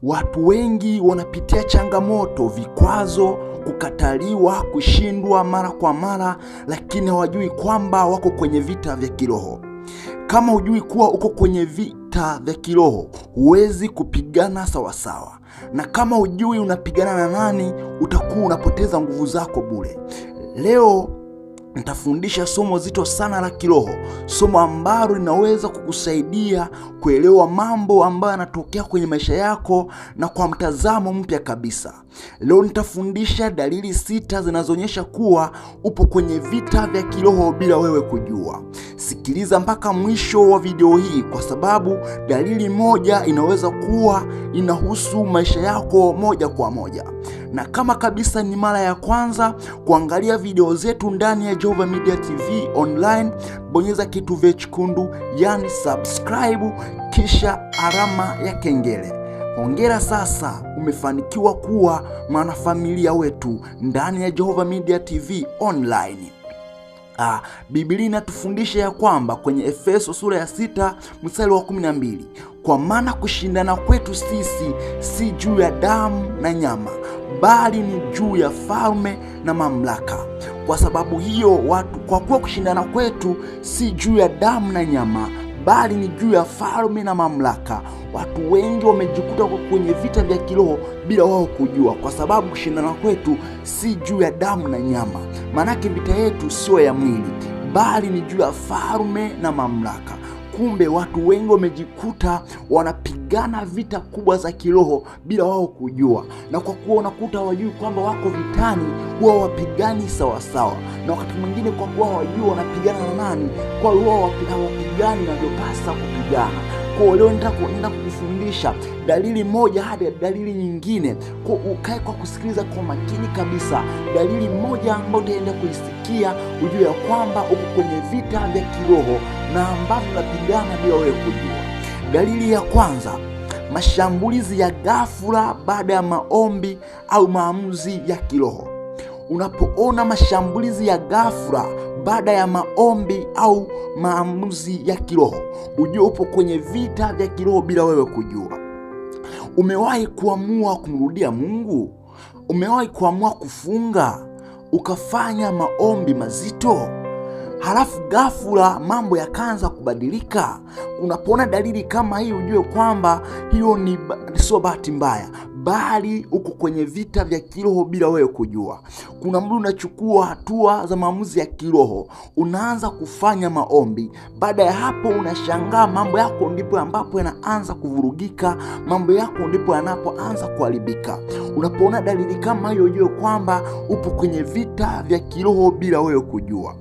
Watu wengi wanapitia changamoto, vikwazo, kukataliwa, kushindwa mara kwa mara, lakini hawajui kwamba wako kwenye vita vya kiroho. Kama hujui kuwa uko kwenye vita vya kiroho, huwezi kupigana sawasawa. Na kama hujui unapigana na nani, utakuwa unapoteza nguvu zako bure. Leo nitafundisha somo zito sana la kiroho, somo ambalo linaweza kukusaidia kuelewa mambo ambayo yanatokea kwenye maisha yako na kwa mtazamo mpya kabisa. Leo nitafundisha dalili 6 zinazoonyesha kuwa upo kwenye vita vya kiroho bila wewe kujua. Sikiliza mpaka mwisho wa video hii, kwa sababu dalili moja inaweza kuwa inahusu maisha yako moja kwa moja. Na kama kabisa ni mara ya kwanza kuangalia video zetu ndani ya Jehova Media TV online, bonyeza kitufe chekundu yani subscribe, kisha alama ya kengele. Hongera, sasa umefanikiwa kuwa mwanafamilia wetu ndani ya Jehova Media TV online. Biblia inatufundisha ya kwamba kwenye Efeso sura ya 6 mstari wa 12, kwa maana kushindana kwetu sisi si juu ya damu na nyama, bali ni juu ya falme na mamlaka. Kwa sababu hiyo kwa kuwa kushindana kwetu si juu ya damu na nyama, bali ni juu ya falme na mamlaka, watu wengi wamejikuta kwenye vita vya kiroho bila wao kujua, kwa sababu kushindana kwetu si juu ya damu na nyama. Maanake vita yetu sio ya mwili, bali ni juu ya falme na mamlaka. Kumbe watu wengi wamejikuta wanapigana vita kubwa za kiroho bila wao kujua, na kwa kuwa unakuta hawajui kwamba wako vitani, huwa wapigani sawasawa, na wakati mwingine kwa kuwa hawajui wanapigana na nani, kwa hiyo huwa hawapigani inavyopasa kupigana. Kwa leo nitakwenda kukufundisha dalili moja hadi dalili nyingine, kwa ukae kwa kusikiliza kwa makini kabisa. Dalili moja ambayo utaenda kuisikia ujue ya kwamba uko kwenye vita vya kiroho na ambavyo unapigana bila wewe kujua. Dalili ya kwanza, mashambulizi ya ghafla baada ya maombi au maamuzi ya kiroho. Unapoona mashambulizi ya ghafla baada ya maombi au maamuzi ya kiroho, ujue upo kwenye vita vya kiroho bila wewe kujua. Umewahi kuamua kumrudia Mungu? Umewahi kuamua kufunga ukafanya maombi mazito, halafu ghafla mambo yakaanza kubadilika? Unapoona dalili kama hii, ujue kwamba hiyo ni sio bahati mbaya, bali uko kwenye vita vya kiroho bila wewe kujua. Kuna mtu unachukua hatua za maamuzi ya kiroho, unaanza kufanya maombi, baada ya hapo unashangaa mambo yako ndipo ambapo yanaanza kuvurugika, mambo yako ndipo yanapoanza kuharibika. Unapoona dalili kama hiyo, ujue kwamba upo kwenye vita vya kiroho bila wewe kujua.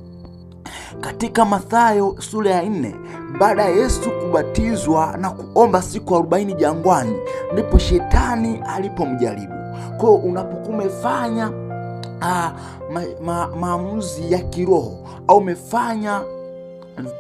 Katika Mathayo sura ya 4, baada ya Yesu kubatizwa na kuomba siku 40 jangwani, ndipo shetani alipomjaribu. Kwa hiyo unapokuwa umefanya maamuzi ya kiroho au umefanya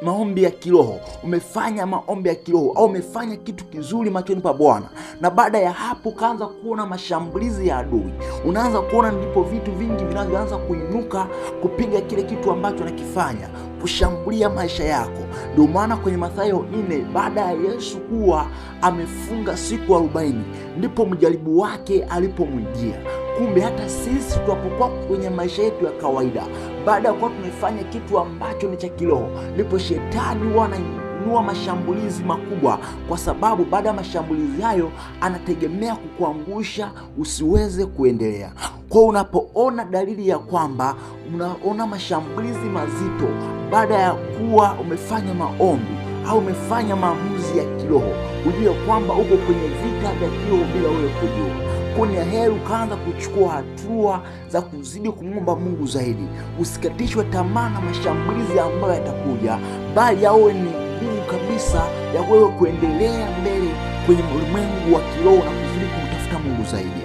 maombi ya kiroho, umefanya maombi ya kiroho au umefanya kitu kizuri machoni pa Bwana, na baada ya hapo kaanza kuona mashambulizi ya adui, unaanza kuona ndipo vitu vingi vinaanza kuinuka kupiga kile kitu ambacho nakifanya, kushambulia maisha yako. Ndio maana kwenye Mathayo 4, baada ya Yesu kuwa amefunga siku 40, ndipo mjaribu wake alipomwijia. Kumbe hata sisi tunapokuwa kwenye maisha yetu ya kawaida, baada ya kuwa tumefanya kitu ambacho ni cha kiroho, ndipo shetani huwa anainua mashambulizi makubwa, kwa sababu baada ya mashambulizi hayo anategemea kukuangusha usiweze kuendelea. Kwa unapoona dalili ya kwamba unaona mashambulizi mazito baada ya kuwa umefanya maombi au umefanya maamuzi ya kiroho, ujue kwamba uko kwenye vita vya kiroho bila wewe kujua. Kwa ni heri ukaanza kuchukua hatua za kuzidi kumwomba Mungu zaidi. Usikatishwe tamaa na mashambulizi ambayo yatakuja, bali yawe ni nguvu kabisa ya wewe kuendelea mbele kwenye ulimwengu wa kiroho na kuzidi kumtafuta Mungu zaidi.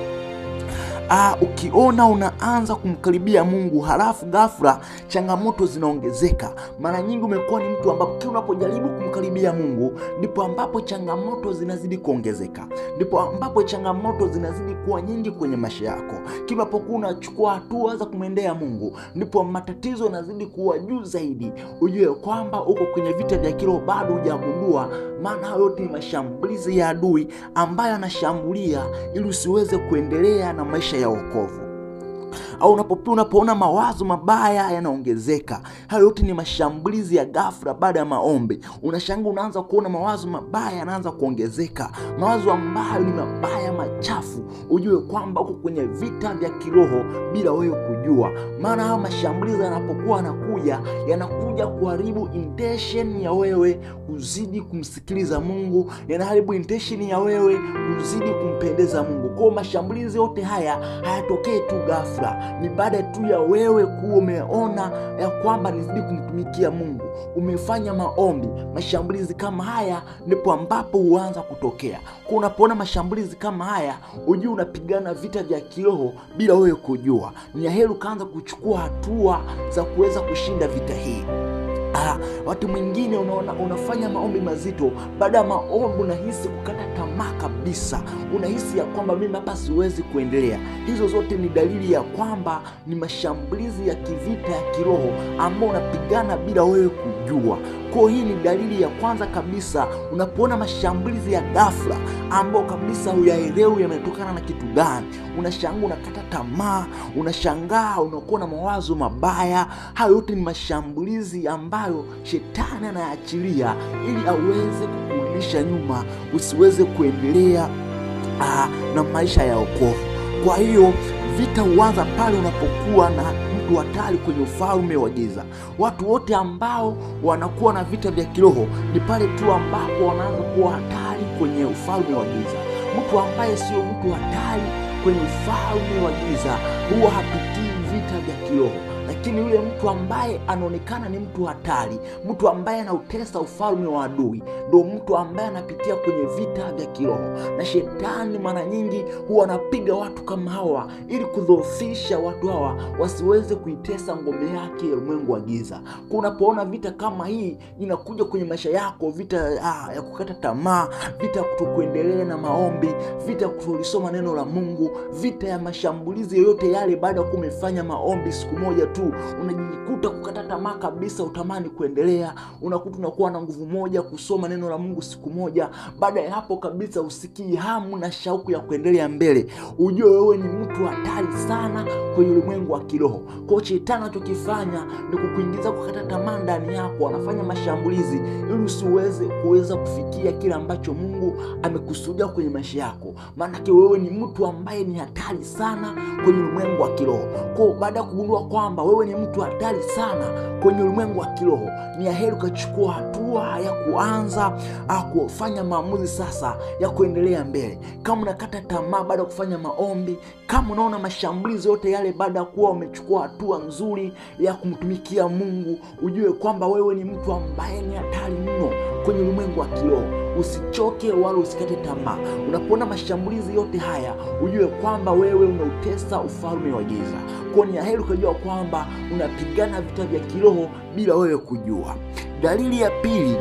Ukiona unaanza kumkaribia Mungu halafu ghafla changamoto zinaongezeka, mara nyingi umekuwa ni mtu ambapo kila unapojaribu kumkaribia Mungu ndipo ambapo changamoto zinazidi kuongezeka, ndipo ambapo changamoto zinazidi kuwa nyingi kwenye maisha yako. Kila unapokuwa unachukua hatua za kumwendea Mungu ndipo matatizo yanazidi kuwa juu zaidi. Ujue kwamba uko kwenye vita vya kiroho, bado hujagundua maana hayo yote ni mashambulizi ya adui ambayo anashambulia ili usiweze kuendelea na maisha ya wokovu. Au unapoona mawazo mabaya yanaongezeka, hayo yote ni mashambulizi ya ghafla baada ya maombi. Unashangaa unaanza kuona mawazo mabaya yanaanza kuongezeka, mawazo ambayo ni mabaya machafu. Ujue kwamba uko kwenye vita vya kiroho bila wewe kujua, maana hayo mashambulizi yanapokuwa yanakuja kuharibu intention ya wewe kuzidi kumsikiliza Mungu, yanaharibu intention ya wewe kuzidi kumpendeza Mungu. Kwa mashambulizi yote haya hayatokei tu ghafla, ni baada tu ya wewe kuwa umeona ya kwamba nizidi kumtumikia Mungu, umefanya maombi. Mashambulizi kama haya ndipo ambapo huanza kutokea. Kwa unapoona mashambulizi kama haya, ujue unapigana vita vya kiroho bila wewe kujua. Ni heri ukaanza kuchukua hatua za kuweza kushinda vita hii. Watu mwingine unaona unafanya maombi mazito, baada ya maombi unahisi kukata tamaa kabisa, unahisi ya kwamba mimi hapa siwezi kuendelea. Hizo zote ni dalili ya kwamba ni mashambulizi ya kivita ya kiroho ambao unapigana bila wewe kujua. Kwa hii ni dalili ya kwanza kabisa. Unapoona mashambulizi ya ghafla ambao kabisa huyaelewi yametokana na kitu gani, unashangaa unakata tamaa, unashangaa unakuwa na mawazo mabaya. Hayo yote ni mashambulizi ambayo shetani anaachilia ili aweze kukurudisha nyuma, usiweze kuendelea na maisha ya wokovu. Kwa hiyo vita huanza pale unapokuwa na mtu hatari kwenye ufalme wa giza. Watu wote ambao wanakuwa na vita vya kiroho ni pale tu ambapo wanaanza kuwa hatari kwenye ufalme wa giza. Mtu ambaye sio mtu hatari kwenye ufalme wa giza huwa hapitii vita vya kiroho. Lakini yule mtu ambaye anaonekana ni mtu hatari, mtu ambaye anautesa ufalme wa adui, ndio mtu ambaye anapitia kwenye vita vya kiroho. Na shetani mara nyingi huwa anapiga watu kama hawa ili kudhoofisha watu hawa wasiweze kuitesa ngome yake ya ulimwengu wa giza. Unapoona vita kama hii inakuja kwenye maisha yako, vita ya kukata tamaa, vita ya kutokuendelea na maombi, vita ya kutolisoma neno la Mungu, vita ya mashambulizi yoyote yale, baada ya kumefanya maombi siku moja tu unajikuta kukata tamaa kabisa, utamani kuendelea. Unakuta unakuwa na nguvu moja kusoma neno la Mungu siku moja, baada ya hapo kabisa usikii hamu na shauku ya kuendelea mbele. Ujue wewe ni mtu hatari sana kwenye ulimwengu wa kiroho. Kwa shetani anachokifanya ni kukuingiza kukata tamaa ndani yako, anafanya mashambulizi ili usiweze kufikia kile ambacho Mungu amekusudia kwenye maisha yako. Maana wewe ni mtu ambaye ni hatari sana kwenye ulimwengu wa kiroho. Kwa baada ya kugundua kwamba wewe ni mtu hatari sana kwenye ulimwengu wa kiroho, ni heri ukachukua hatua ya kuanza kufanya maamuzi sasa ya kuendelea mbele. Kama unakata tamaa baada ya kufanya maombi, kama unaona mashambulizi yote yale baada ya kuwa umechukua hatua nzuri ya kumtumikia Mungu, ujue kwamba wewe ni mtu ambaye ni hatari mno kwenye ulimwengu wa kiroho. Usichoke wala usikate tamaa. Unapoona mashambulizi yote haya, ujue kwamba wewe unautesa ufalme wa giza. Kwa ni heri ukajua kwamba unapigana vita vya kiroho bila wewe kujua. Dalili ya pili,